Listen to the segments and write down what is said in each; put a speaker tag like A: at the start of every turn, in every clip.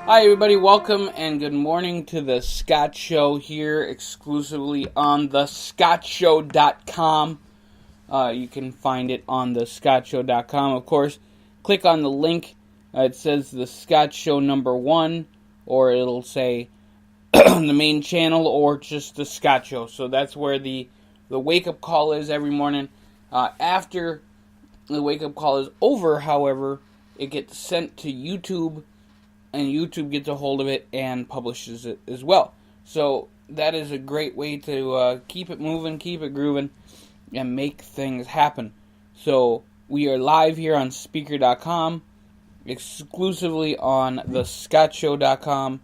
A: Hi everybody, welcome and good morning to the Scott Show here exclusively on thescottshow.com. You can find it on thescottshow.com. Of course, click on the link. It says the Scott Show #1, or it'll say the main channel or just the Scott Show. So that's where the wake-up call is every morning. After the wake-up call is over, however, it gets sent to YouTube, and YouTube gets a hold of it and publishes it as well. So that is a great way to keep it moving, keep it grooving, and make things happen. So we are live here on Speaker.com, exclusively on thescottshow.com.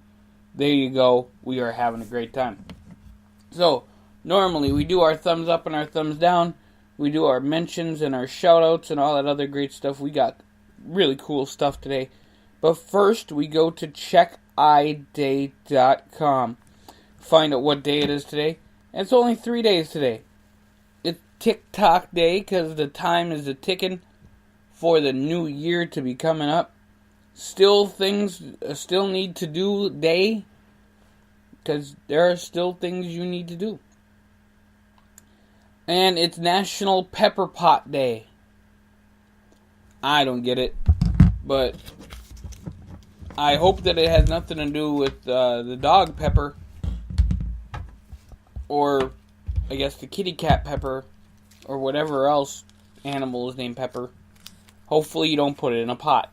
A: There you go. We are having a great time. So normally we do our thumbs up and our thumbs down. We do our mentions and our shout-outs and all that other great stuff. We got really cool stuff today. But first, we go to checkiday.com. Find out what day it is today. And it's only 3 days today. It's TikTok Day because the time is a-ticking for the new year to be coming up. Still need to do day because there are still things you need to do. And it's National Pepper Pot Day. I don't get it, but I hope that it has nothing to do with the dog pepper, or I guess the kitty cat pepper, or whatever else animal is named Pepper. Hopefully you don't put it in a pot.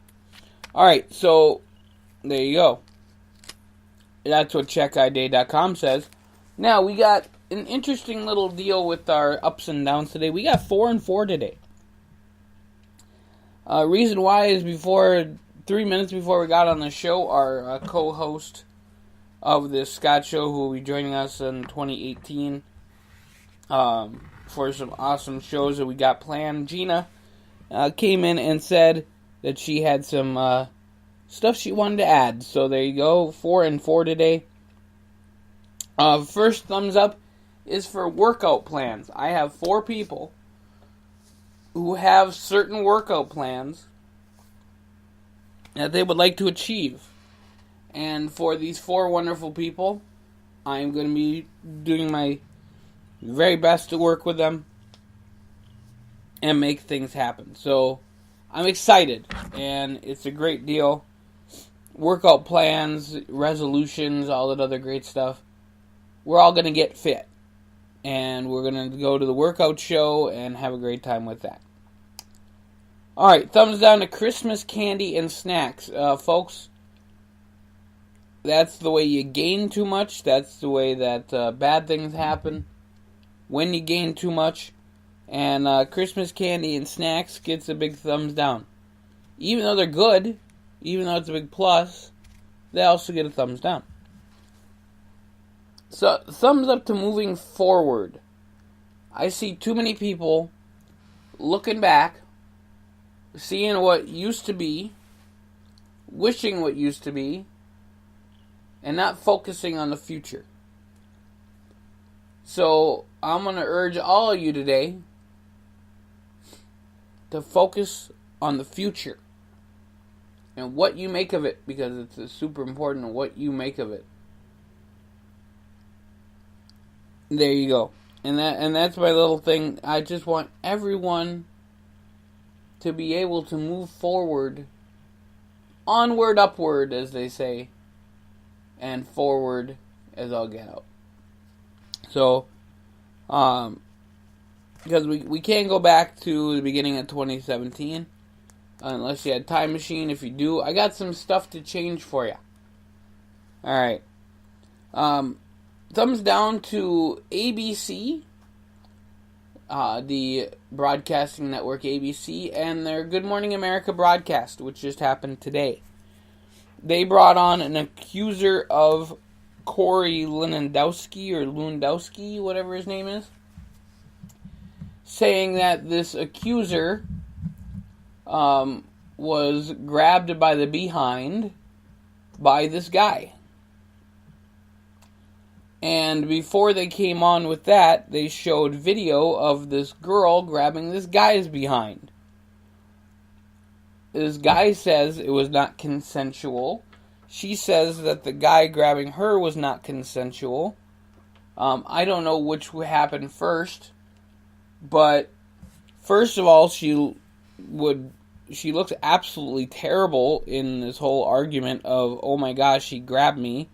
A: Alright, so there you go. That's what checkiday.com says. Now, we got an interesting little deal with our ups and downs today. We got 4 and 4 today. Reason why is 3 minutes before we got on the show, our co-host of the Scott Show, who will be joining us in 2018 for some awesome shows that we got planned, Gina, came in and said that she had some stuff she wanted to add. So there you go, 4 and 4 today. First thumbs up is for workout plans. I have 4 people who have certain workout plans that they would like to achieve. And for these 4 wonderful people, I'm going to be doing my very best to work with them and make things happen. So I'm excited, and it's a great deal. Workout plans, resolutions, all that other great stuff. We're all going to get fit, and we're going to go to the workout show and have a great time with that. Alright, thumbs down to Christmas candy and snacks. Folks, that's the way you gain too much. That's the way that bad things happen when you gain too much. And Christmas candy and snacks gets a big thumbs down. Even though they're good, even though it's a big plus, they also get a thumbs down. So, thumbs up to moving forward. I see too many people looking back, seeing what used to be, wishing what used to be, and not focusing on the future. So, I'm going to urge all of you today to focus on the future and what you make of it, because it's super important what you make of it. There you go. And that's my little thing. I just want everyone to be able to move forward, onward, upward, as they say, and forward as I'll get out. So, because we can't go back to the beginning of 2017, unless you had a time machine. If you do, I got some stuff to change for you. Alright. Thumbs down to ABC, the broadcasting network ABC, and their Good Morning America broadcast, which just happened today. They brought on an accuser of Corey Lewandowski, whatever his name is, saying that this accuser was grabbed by the behind by this guy. And before they came on with that, they showed video of this girl grabbing this guy's behind. This guy says it was not consensual. She says that the guy grabbing her was not consensual. I don't know which happened first, but first of all, she looks absolutely terrible in this whole argument of, oh my gosh, she grabbed me,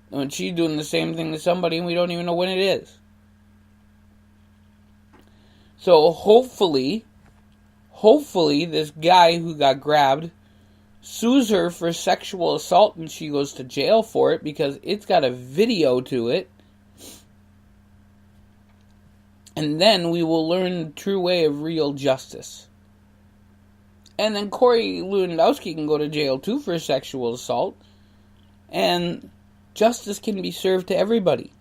A: when she's doing the same thing to somebody and we don't even know when it is. So hopefully this guy who got grabbed sues her for sexual assault and she goes to jail for it, because it's got a video to it. And then we will learn the true way of real justice. And then Corey Lewandowski can go to jail too for sexual assault. And justice can be served to everybody.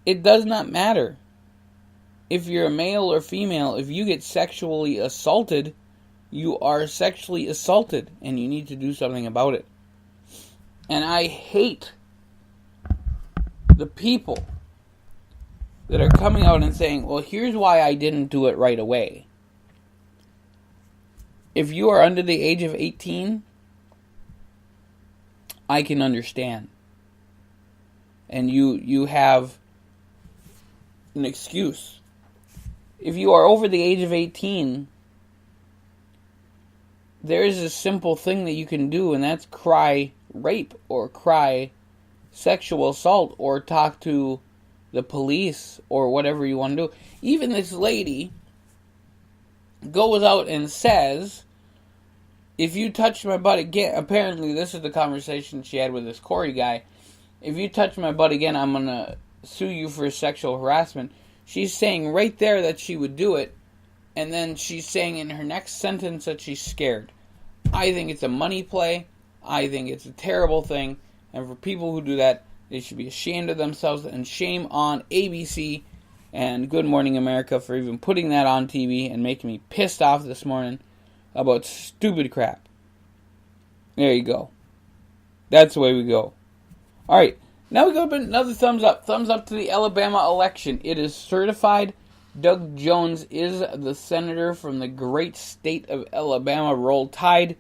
A: It does not matter if you're a male or female. If you get sexually assaulted, you are sexually assaulted, and you need to do something about it. And I hate the people that are coming out and saying, well, here's why I didn't do it right away. If you are under the age of 18, I can understand. And you have an excuse. If you are over the age of 18, there is a simple thing that you can do, and that's cry rape or cry sexual assault or talk to the police or whatever you want to do. Even this lady goes out and says, if you touch my butt again, apparently this is the conversation she had with this Corey guy, if you touch my butt again, I'm going to sue you for sexual harassment. She's saying right there that she would do it, and then she's saying in her next sentence that she's scared. I think it's a money play. I think it's a terrible thing. And for people who do that, they should be ashamed of themselves, and shame on ABC and Good Morning America for even putting that on TV and making me pissed off this morning about stupid crap. There you go. That's the way we go. Alright, now we go to another thumbs up. Thumbs up to the Alabama election. It is certified. Doug Jones is the senator from the great state of Alabama. Roll Tide.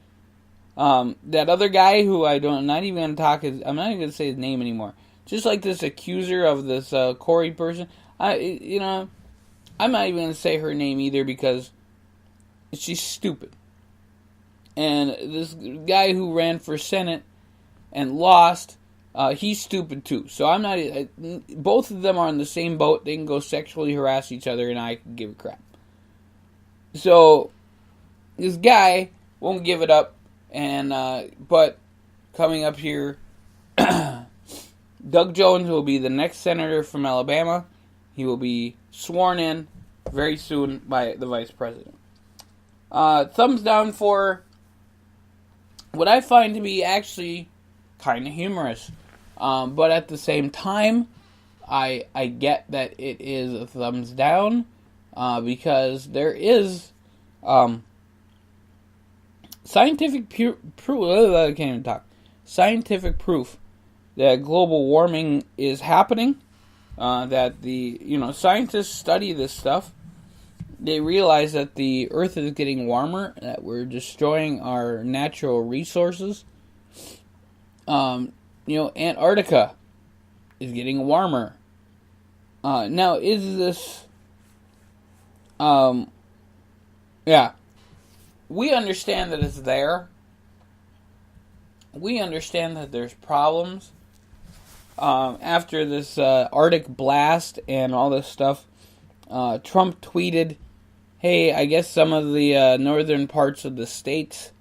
A: That other guy who I'm not even going to say his name anymore. Just like this accuser of this Corey person. I'm not even going to say her name either, because she's stupid. And this guy who ran for Senate and lost, he's stupid too. So I'm not, both of them are in the same boat. They can go sexually harass each other and I can give a crap. So, this guy won't give it up. And, but, coming up here, Doug Jones will be the next senator from Alabama. He will be sworn in very soon by the vice president. Thumbs down for what I find to be actually kind of humorous. But at the same time, I get that it is a thumbs down, because there is, scientific proof, I can't even talk. Scientific proof that global warming is happening. That scientists study this stuff. They realize that the Earth is getting warmer, that we're destroying our natural resources. Antarctica is getting warmer. Now, is this... We understand that it's there. We understand that there's problems. After this Arctic blast and all this stuff, Trump tweeted, hey, I guess some of the northern parts of the states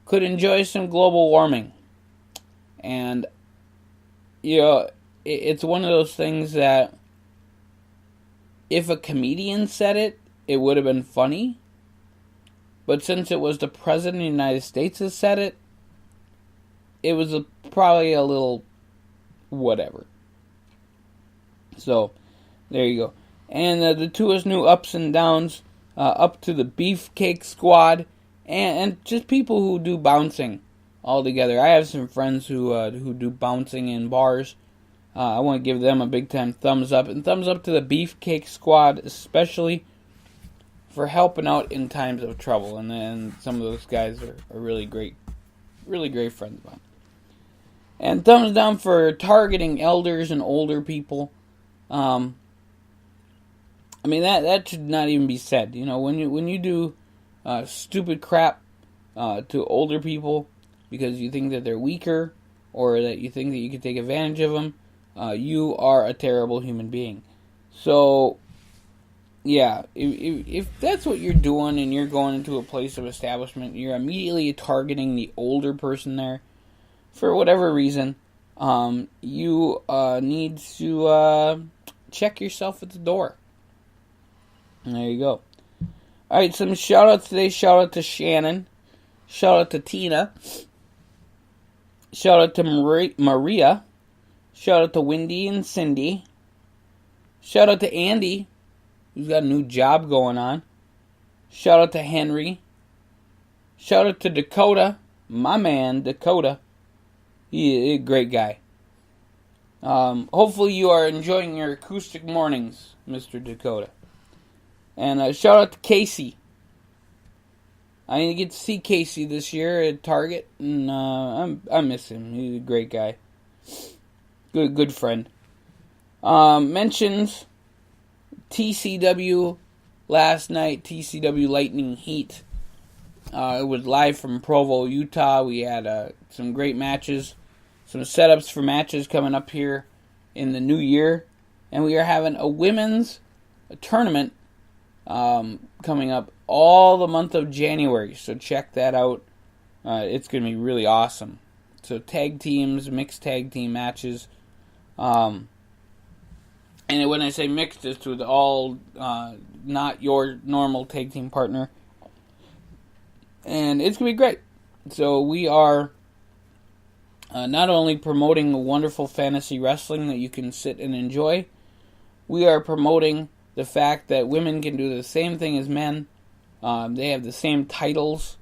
A: could enjoy some global warming. And, it's one of those things that if a comedian said it, it would have been funny. But since it was the President of the United States that said it, it was probably a little whatever. So, there you go. And the two new ups and downs, up to the Beefcake Squad, and just people who do bouncing all together. I have some friends who do bouncing in bars. I want to give them a big time thumbs up. And thumbs up to the Beefcake Squad, especially for helping out in times of trouble. And then some of those guys are really great friends of mine. And thumbs down for targeting elders and older people. I mean, that should not even be said. You know, when you do stupid crap to older people because you think that they're weaker or that you think that you can take advantage of them, you are a terrible human being. So, yeah, if that's what you're doing and you're going into a place of establishment, you're immediately targeting the older person there for whatever reason, you need to check yourself at the door. And there you go. Alright, some shout-outs today. Shout-out to Shannon. Shout-out to Tina. Shout-out to Maria. Shout-out to Wendy and Cindy. Shout-out to Andy, who's got a new job going on. Shout-out to Henry. Shout-out to Dakota. My man, Dakota. He is a great guy. Hopefully you are enjoying your acoustic mornings, Mr. Dakota. And shout out to Casey. I didn't get to see Casey this year at Target, and I miss him. He's a great guy. Good friend. Mentions TCW last night, TCW Lightning Heat. It was live from Provo, Utah. We had some great matches, some setups for matches coming up here in the new year. And we are having a women's tournament coming up all the month of January. So check that out. It's going to be really awesome. So tag teams, mixed tag team matches. And when I say mixed, it's with all not your normal tag team partner. And it's going to be great. So we are not only promoting the wonderful fantasy wrestling that you can sit and enjoy, we are promoting the fact that women can do the same thing as men. They have the same titles,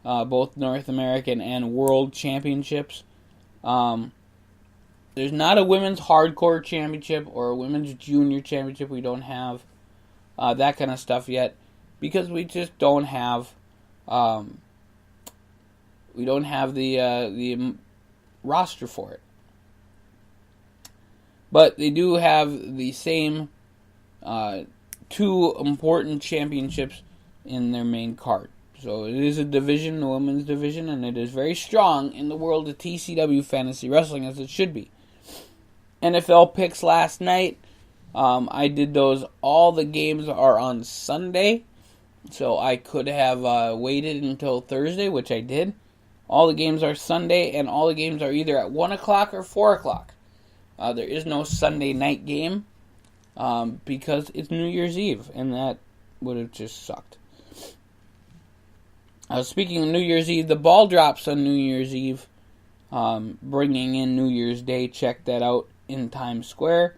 A: both North American and World Championships. There's not a women's hardcore championship or a women's junior championship. We don't have that kind of stuff yet because we just don't have the roster for it. But they do have the same two important championships in their main card. So it is a division, the women's division, and it is very strong in the world of TCW fantasy wrestling, as it should be. NFL picks last night. I did those. All the games are on Sunday, so I could have waited until Thursday, which I did. All the games are Sunday, and all the games are either at 1 o'clock or 4 o'clock. There is no Sunday night game because it's New Year's Eve, and that would have just sucked. Speaking of New Year's Eve, the ball drops on New Year's Eve, bringing in New Year's Day. Check that out in Times Square.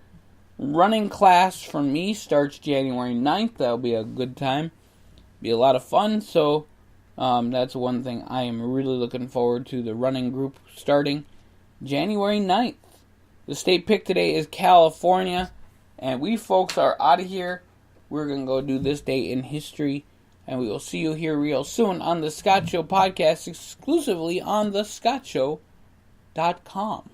A: Running class for me starts January 9th. That'll be a good time. Be a lot of fun, so that's one thing I am really looking forward to, the running group starting January 9th. The state pick today is California, and we folks are out of here. We're going to go do this day in history, and we will see you here real soon on the Scott Show podcast, exclusively on thescottshow.com.